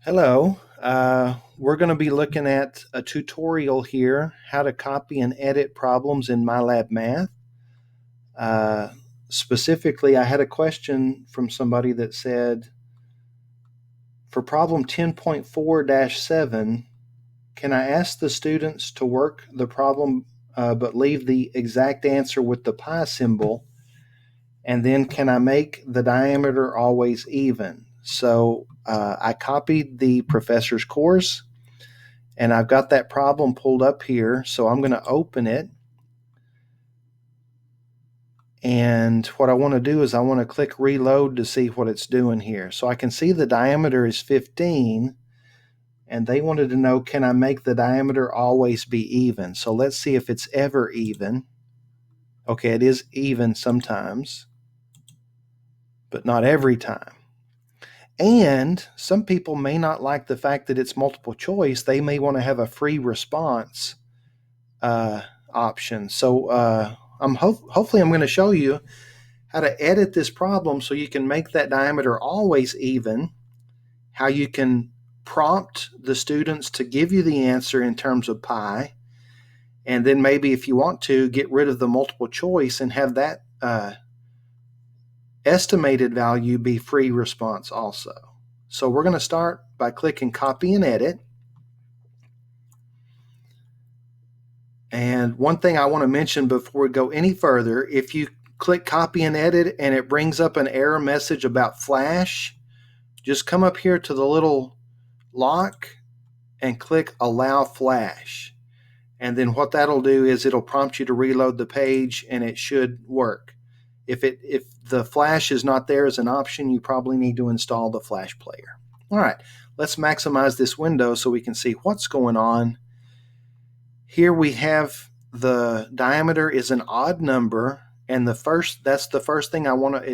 Hello. We're going to be looking at a tutorial here, how to copy and edit problems in MyLab Math. Uh, Specifically, I had a question from somebody that said, for problem 10.4-7, can I ask the students to work the problem but leave the exact answer with the pi symbol? And then can I make the diameter always even? So I copied the professor's course and I've got that problem pulled up here. So I'm going to open it. And what I want to do is I want to click reload to see what it's doing here. So I can see the diameter is 15. And they wanted to know, can I make the diameter always be even? So let's see if it's ever even. Okay, it is even sometimes, but not every time. And some people may not like the fact that it's multiple choice. They may want to have a free response option. So hopefully I'm going to show you how to edit this problem so you can make that diameter always even, how you can prompt the students to give you the answer in terms of pi, and then maybe if you want to, get rid of the multiple choice and have that estimated value be free response also. So we're going to start by clicking copy and edit. And one thing I want to mention before we go any further, if you click copy and edit and it brings up an error message about flash, just come up here to the little lock and click allow flash. And then what that'll do is it'll prompt you to reload the page and it should work. If the flash is not there as an option, you probably need to install the flash player. All right, let's maximize this window so we can see what's going on. Here we have the diameter is an odd number, and that's the first thing I want to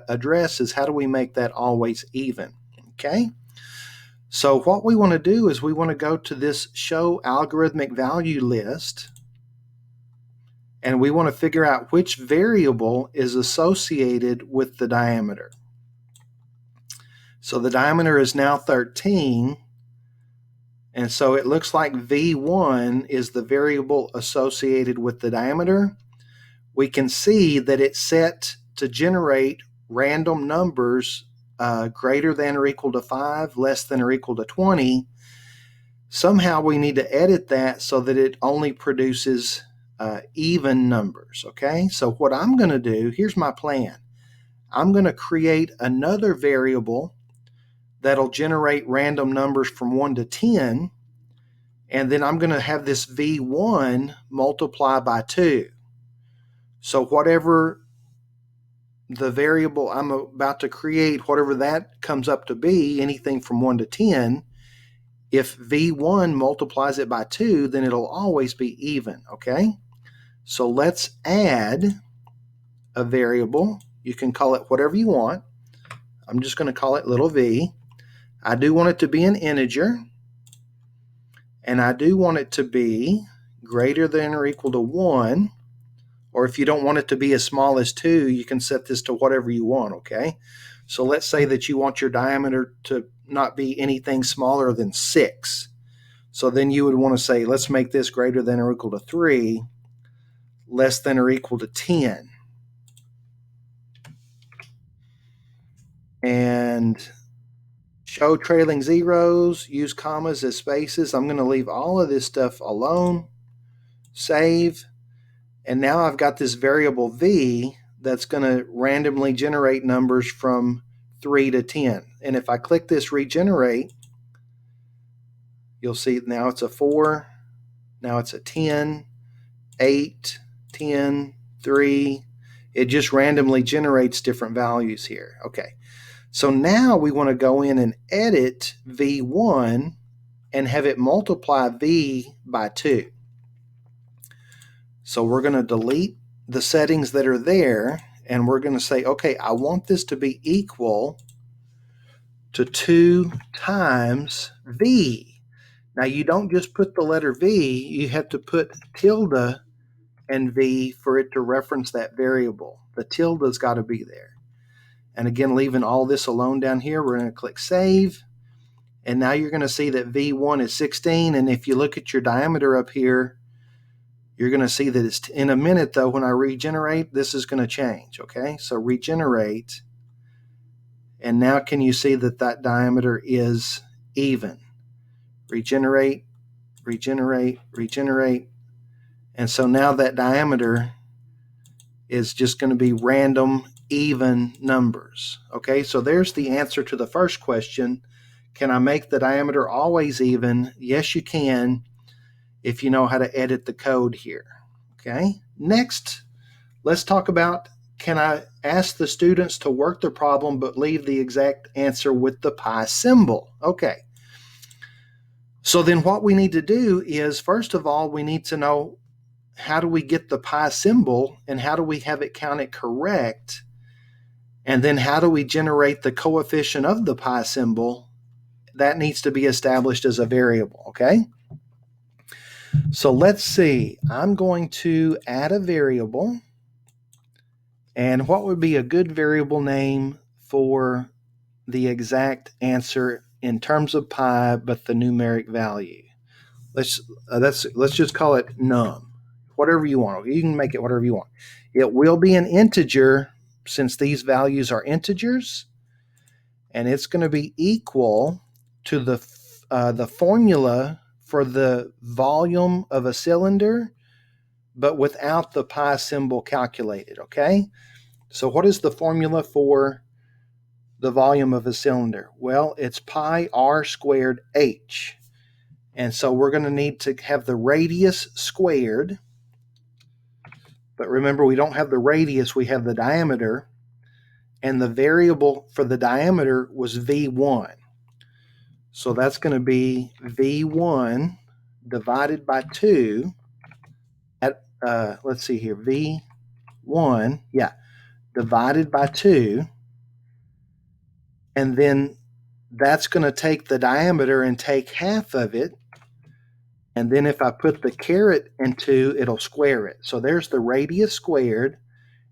address is how do we make that always even, okay? So what we want to do is we want to go to this show algorithmic value list, and we want to figure out which variable is associated with the diameter. So the diameter is now 13, and so it looks like V1 is the variable associated with the diameter. We can see that it's set to generate random numbers greater than or equal to 5, less than or equal to 20. Somehow we need to edit that so that it only produces even numbers, okay? So what I'm going to do, here's my plan. I'm going to create another variable that'll generate random numbers from 1 to 10, and then I'm going to have this V1 multiply by 2. So whatever the variable I'm about to create, whatever that comes up to be, anything from 1 to 10, if V1 multiplies it by 2, then it'll always be even, okay? So let's add a variable. You can call it whatever you want. I'm just going to call it little v. I do want it to be an integer, and I do want it to be greater than or equal to 1, or if you don't want it to be as small as 2, you can set this to whatever you want, okay? So let's say that you want your diameter to not be anything smaller than 6. So then you would want to say, let's make this greater than or equal to 3, less than or equal to 10. And show trailing zeros, use commas as spaces. I'm going to leave all of this stuff alone. Save. And now I've got this variable v that's going to randomly generate numbers from 3 to 10. And if I click this regenerate, you'll see now it's a 4, now it's a 10, 8, 10, 3. It just randomly generates different values here. Okay. So now we want to go in and edit V1 and have it multiply V by 2. So we're going to delete the settings that are there, and we're going to say, okay, I want this to be equal to 2 times V. Now you don't just put the letter V, you have to put tilde and V for it to reference that variable. The tilde's got to be there. And again, leaving all this alone down here, we're going to click save. And now you're going to see that V1 is 16. And if you look at your diameter up here, you're going to see that it's in a minute, though, when I regenerate, this is going to change. Okay, so regenerate. And now can you see that that diameter is even? Regenerate, regenerate, regenerate. And so now that diameter is just going to be random, even numbers. Okay, so there's the answer to the first question. Can I make the diameter always even? Yes, you can, if you know how to edit the code here. Okay, next, let's talk about, can I ask the students to work the problem but leave the exact answer with the pi symbol? Okay, so then what we need to do is, first of all, we need to know, how do we get the pi symbol and how do we have it counted correct? And then how do we generate the coefficient of the pi symbol? That needs to be established as a variable, okay? So let's see. I'm going to add a variable. And what would be a good variable name for the exact answer in terms of pi, but the numeric value? Let's just call it num. Whatever you want. You can make it whatever you want. It will be an integer since these values are integers, and it's going to be equal to the formula for the volume of a cylinder, but without the pi symbol calculated. Okay. So what is the formula for the volume of a cylinder? Well, it's pi r squared h. And so we're going to need to have the radius squared. But remember, we don't have the radius, we have the diameter. And the variable for the diameter was V1. So that's going to be V1 divided by 2 at, let's see here, V1, divided by 2. And then that's going to take the diameter and take half of it. And then if I put the caret in 2, it'll square it. So there's the radius squared,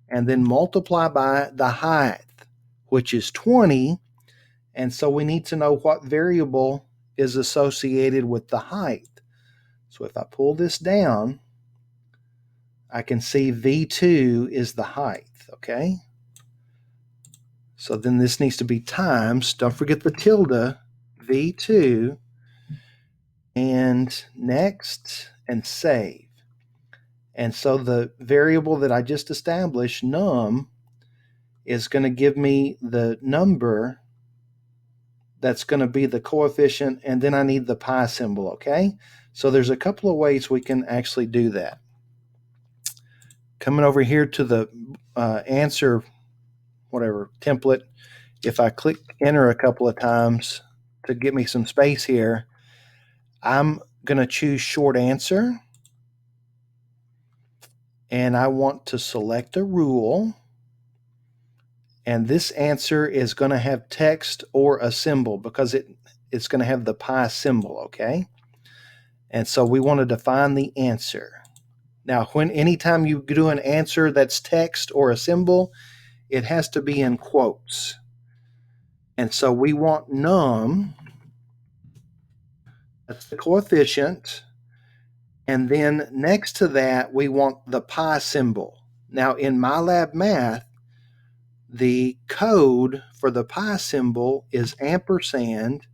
and then multiply by the height, which is 20. And so we need to know what variable is associated with the height. So if I pull this down, I can see V2 is the height, okay? So then this needs to be times, don't forget the tilde, V2, and next, and save. And so the variable that I just established, num, is going to give me the number that's going to be the coefficient, and then I need the pi symbol, okay? So there's a couple of ways we can actually do that. Coming over here to the answer, whatever, template, if I click enter a couple of times to get me some space here, I'm going to choose short answer, and I want to select a rule. And this answer is going to have text or a symbol because it's going to have the pi symbol, okay? And so we want to define the answer. Now, anytime you do an answer that's text or a symbol, it has to be in quotes. And so we want num, that's the coefficient, and then next to that, we want the pi symbol. Now, in MyLab Math, the code for the pi symbol is ampersand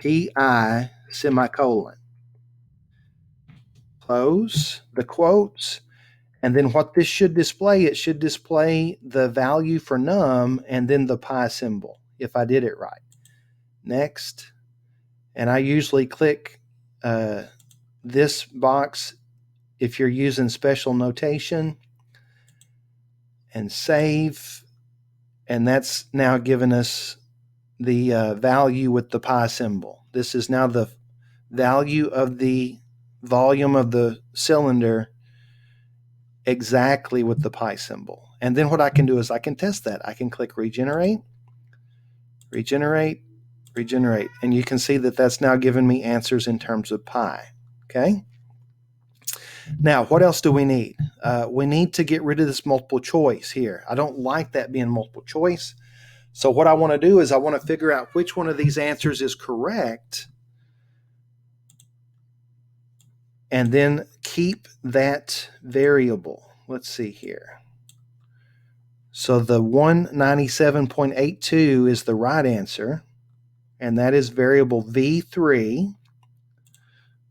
pi semicolon. Close the quotes, and then what this should display, it should display the value for num and then the pi symbol, if I did it right. Next, and I usually click this box if you're using special notation, and save. And that's now given us the value with the pi symbol. This is now the value of the volume of the cylinder exactly with the pi symbol. And then what I can do is I can test that. I can click regenerate, regenerate, regenerate. And you can see that that's now given me answers in terms of pi. Okay? Now, what else do we need? We need to get rid of this multiple choice here. I don't like that being multiple choice. So what I want to do is I want to figure out which one of these answers is correct, and then keep that variable. Let's see here. So the 197.82 is the right answer, and that is variable V3.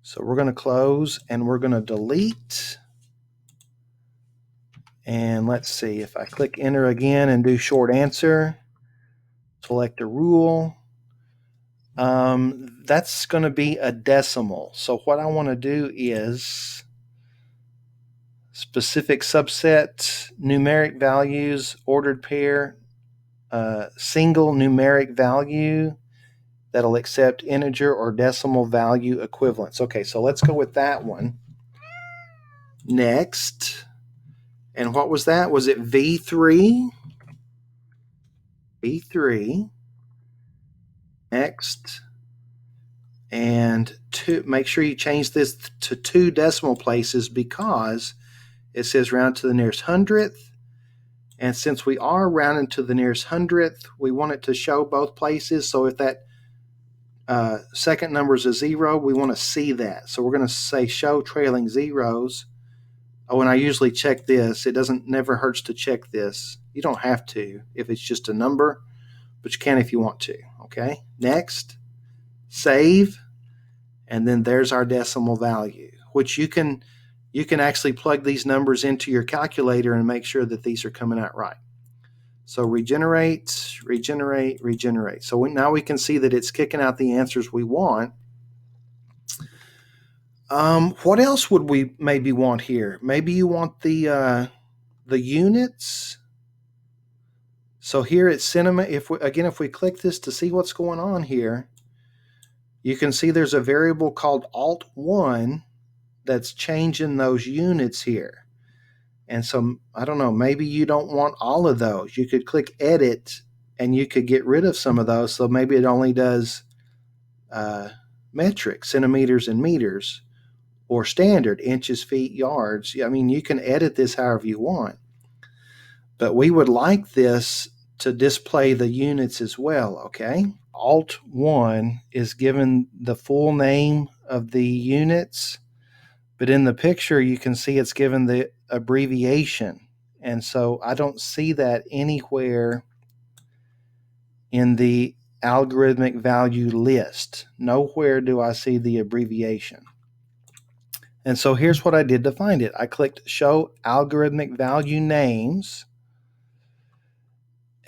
So we're going to close and we're going to delete. And let's see, if I click enter again and do short answer, select a rule, that's going to be a decimal. So what I want to do is specific subset, numeric values, ordered pair, single numeric value that'll accept integer or decimal value equivalents. Okay, so let's go with that one. Next. And what was that? Was it V3? V3. Next. And make sure you change this to 2 decimal places because it says round to the nearest hundredth. And since we are rounding to the nearest hundredth, we want it to show both places. So if that second number is a 0, we want to see that. So we're going to say show trailing zeros. Oh, and I usually check this. It never hurts to check this. You don't have to if it's just a number, but you can if you want to. Okay, next, save, and then there's our decimal value, which you can actually plug these numbers into your calculator and make sure that these are coming out right. So regenerate, regenerate, regenerate. So now we can see that it's kicking out the answers we want. What else would we maybe want here? Maybe you want the units. So here at Cinema, if we click this to see what's going on here, you can see there's a variable called Alt1 that's changing those units here. And so, I don't know, maybe you don't want all of those. You could click Edit and you could get rid of some of those. So maybe it only does metric, centimeters and meters, or standard, inches, feet, yards. I mean, you can edit this however you want. But we would like this to display the units as well, okay? Alt1 is given the full name of the units, but in the picture you can see it's given the abbreviation. And so I don't see that anywhere in the algorithmic value list. Nowhere do I see the abbreviation. And so here's what I did to find it. I clicked Show Algorithmic Value Names.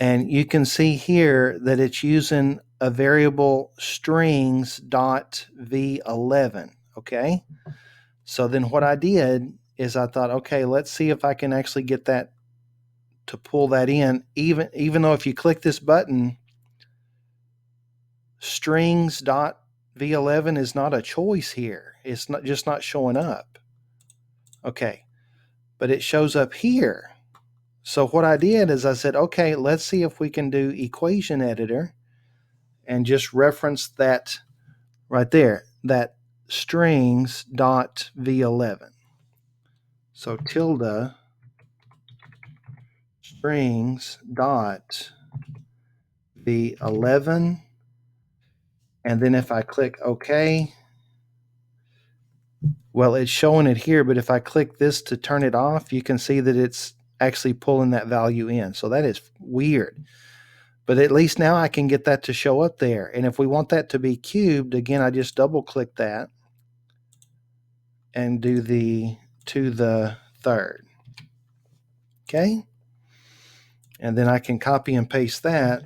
And you can see here that it's using a variable strings.v11, okay? So then what I did is I thought, okay, let's see if I can actually get that to pull that in. Even though if you click this button, strings.v11 is not a choice here. It's just not showing up. Okay, but it shows up here. So what I did is I said, okay, let's see if we can do equation editor and just reference that right there, that strings.v11. So tilde strings.v11. And then if I click OK, well, it's showing it here, but if I click this to turn it off, you can see that it's actually pulling that value in. So that is weird. But at least now I can get that to show up there. And if we want that to be cubed, again, I just double click that and do the to the third. Okay? And then I can copy and paste that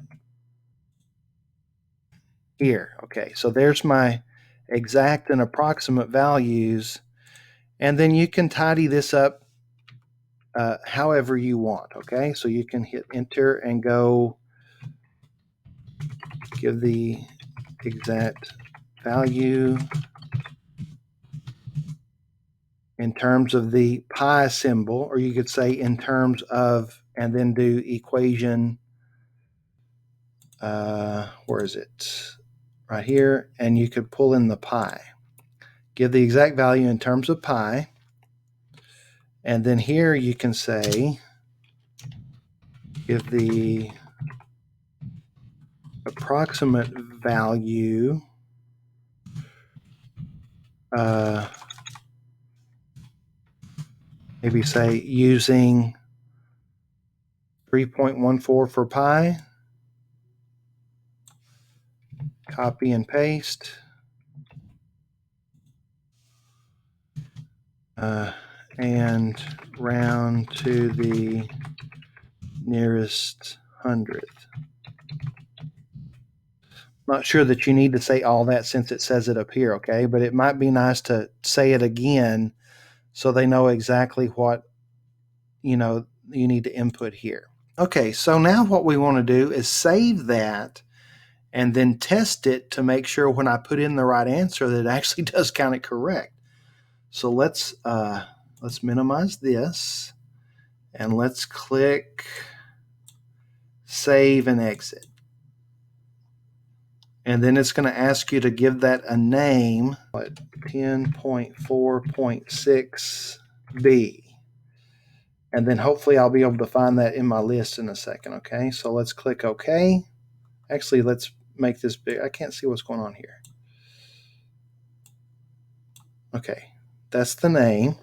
here. Okay, so there's my exact and approximate values. And then you can tidy this up however you want. Okay, so you can hit enter and go give the exact value in terms of the pi symbol, or you could say in terms of, and then do equation, where is it? Right here, and you could pull in the pi. Give the exact value in terms of pi, and then here you can say, give the approximate value maybe say using 3.14 for pi, copy and paste, and round to the nearest hundredth. Not sure that you need to say all that since it says it up here, okay? But it might be nice to say it again so they know exactly what, you need to input here. Okay, so now what we want to do is save that and then test it to make sure when I put in the right answer that it actually does count it correct. So let's minimize this and let's click save and exit. And then it's going to ask you to give that a name, 10.4.6b. And then hopefully I'll be able to find that in my list in a second, okay? So let's click OK. Actually, let's make this big. I can't see what's going on here. Okay, that's the name,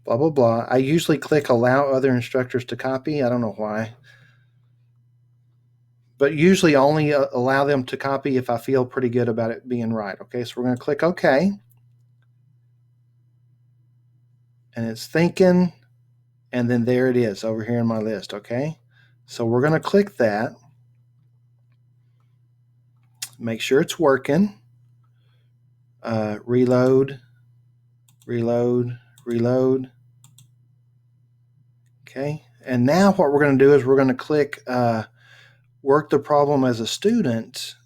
blah, blah, blah. I usually click allow other instructors to copy. I don't know why. But usually only allow them to copy if I feel pretty good about it being right. Okay, so we're going to click OK. And it's thinking, and then there it is over here in my list, okay? So we're going to click that. Make sure it's working. Reload, reload, reload. Okay, and now what we're going to do is we're going to click work the problem as a student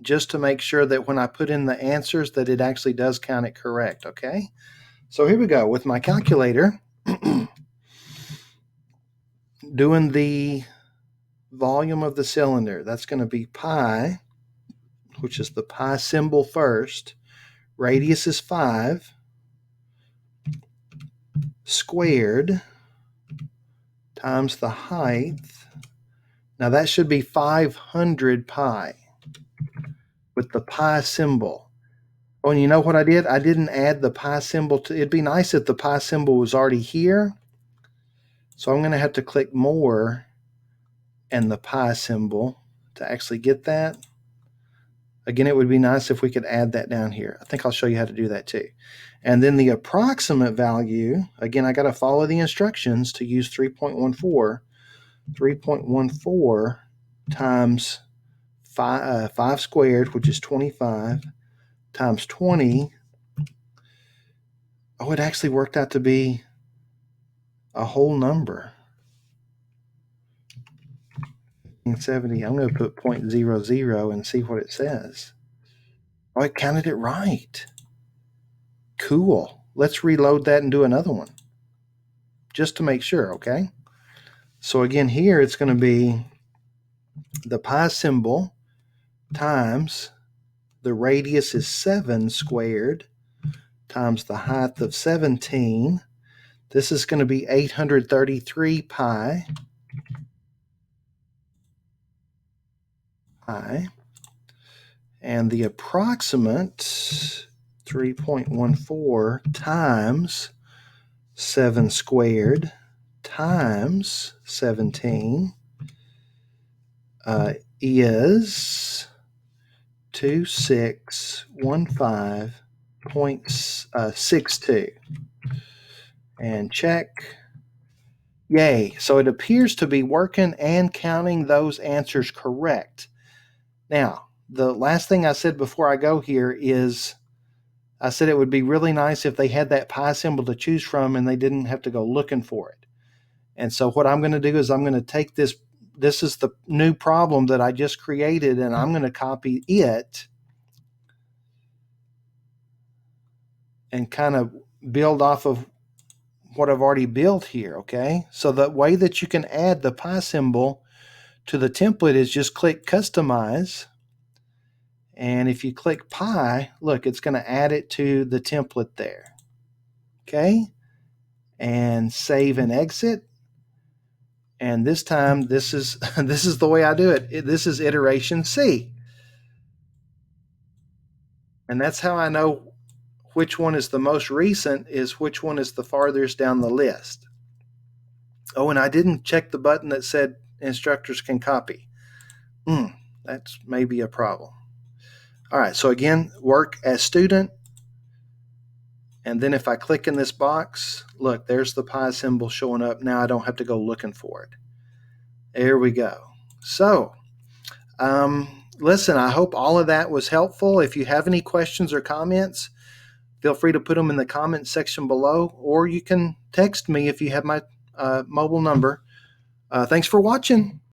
just to make sure that when I put in the answers that it actually does count it correct, okay? So here we go with my calculator doing the volume of the cylinder. That's going to be pi, which is the pi symbol first. Radius is 5 squared times the height. Now that should be 500 pi with the pi symbol. Oh, and you know what I did? I didn't add the pi symbol to. It'd be nice if the pi symbol was already here. So I'm going to have to click more and the pi symbol to actually get that. Again, it would be nice if we could add that down here. I think I'll show you how to do that too. And then the approximate value, again, I got to follow the instructions to use 3.14. 3.14 times 5 squared, which is 25, times 20. Oh, it actually worked out to be a whole number. 70. I'm going to put 0.00 and see what it says. Oh, it counted it right. Cool. Let's reload that and do another one just to make sure, okay? So again, here it's going to be the pi symbol times the radius is 7 squared times the height of 17. This is going to be 833 pi. And the approximate 3.14 times 7 squared times 17 is 2615.62. And check. Yay. So it appears to be working and counting those answers correct. Now, the last thing I said before I go here is I said it would be really nice if they had that pi symbol to choose from and they didn't have to go looking for it. And so what I'm going to do is I'm going to take this. This is the new problem that I just created, and I'm going to copy it and kind of build off of what I've already built here, okay? So the way that you can add the pi symbol to the template is just click Customize. And if you click pi, look, it's going to add it to the template there, okay? And save and exit. And this time, this is this is the way I do it. This is iteration C. And that's how I know which one is the most recent, is which one is the farthest down the list. Oh, and I didn't check the button that said instructors can copy. That's maybe a problem. All right, so again, work as student. And then if I click in this box, look, there's the pi symbol showing up. Now I don't have to go looking for it. There we go. So, listen, I hope all of that was helpful. If you have any questions or comments, feel free to put them in the comment section below, or you can text me if you have my mobile number. Thanks for watching.